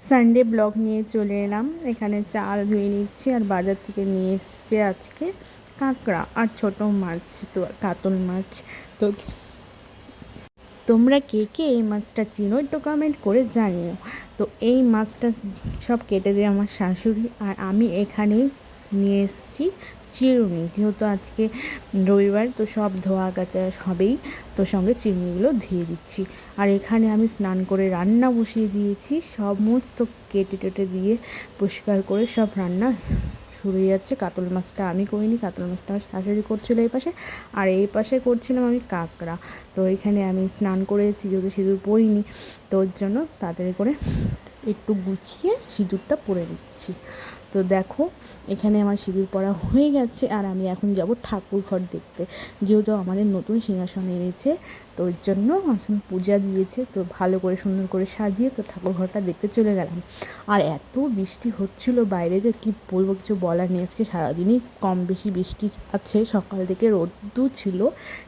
Sunday blog নিয়ে চলে এলাম। এখানে চাল ধুয়ে নিচ্ছি আর বাজার থেকে নিয়ে এসছে আজকে কাঁকড়া আর ছোট মাছ, তো কাতল মাছ। তো তোমরা কে কে এই মাছটা চিনো একটু কমেন্ট করে জানিও। তো এই মাছটা সব কেটে দেয় আমার শাশুড়ি, আর আমি এখানেই নিয়ে এসেছি চিরুনি, যেহেতু আজকে রবিবার, তো সব ধোয়া কাচা হবেই, তো সঙ্গে চিরুনিগুলো ধুয়ে দিচ্ছি। আর এখানে আমি স্নান করে রান্না বসিয়ে দিয়েছি, সমস্ত কেটে টেটে দিয়ে পরিষ্কার করে সব রান্না শুরু হয়ে যাচ্ছে। কাতল মাছটা আমি করিনি, কাতল মাছটা আমার শাশুড়ি করছিলো এই পাশে, আর এই পাশে করছিলাম আমি কাঁকড়া। তো এখানে আমি স্নান করেছি, যেহেতু সিঁদুর পরিনি, তো ওর জন্য তাড়াতাড়ি করে একটু গুছিয়ে সিঁদুরটা পরে নিচ্ছি। তো দেখো, এখানে আমার সিঁদুর পরা হয়ে গেছে, আর আমি এখন যাব ঠাকুর ঘর দেখতে, যেহেতু আমাদের নতুন সিংহাসন এনেছে, তো ওর জন্য এখন পূজা দিয়েছে, তো ভালো করে সুন্দর করে সাজিয়ে তো ঠাকুর ঘরটা দেখতে চলে গেলাম। আর এত বৃষ্টি হচ্ছিল বাইরে যে কী বলবো, কিছু বলার নেই। আজকে সারাদিনই কম বেশি বৃষ্টি আছে, সকাল থেকে রোদ্দু ছিল,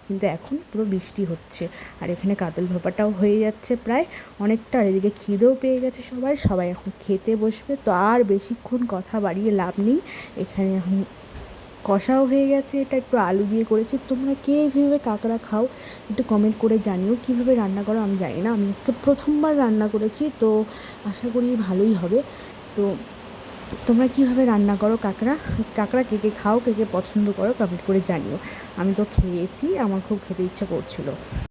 কিন্তু এখন পুরো বৃষ্টি হচ্ছে। আর এখানে কাতল ভাপাটাও হয়ে যাচ্ছে প্রায় অনেকটা, আর এদিকে খিদেও পেয়ে গেছে সবাই সবাই এখন খেতে বসবে। তো আর বেশিক্ষণ কথা বাড়িয়ে লাভ নেই, এখানে এখন কষাও হয়ে গেছে। এটা একটু আলু দিয়ে করেছি। তোমরা কে এইভাবে কাঁকড়া খাও একটু কমেন্ট করে জানিও। কীভাবে রান্না করো আমি জানি না, আমি আজকে প্রথমবার রান্না করেছি, তো আশা করি ভালোই হবে। তো তোমরা কীভাবে রান্না করো কাঁকড়া, কাঁকড়া কে কে খাও, কে কে পছন্দ করো কমেন্ট করে জানিও। আমি তো খেয়েছি, আমার খুব খেতে ইচ্ছা করছিল।